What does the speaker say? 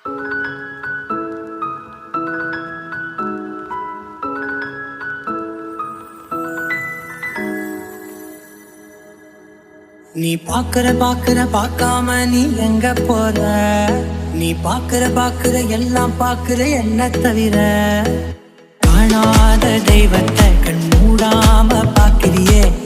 நீ பார்க்காம நீ எங்க போற? நீ பார்க்கிற எல்லாம் பார்க்கிற என்ன தவிர. காணாத தெய்வத்தை கண் மூடாம பார்க்கிறியே.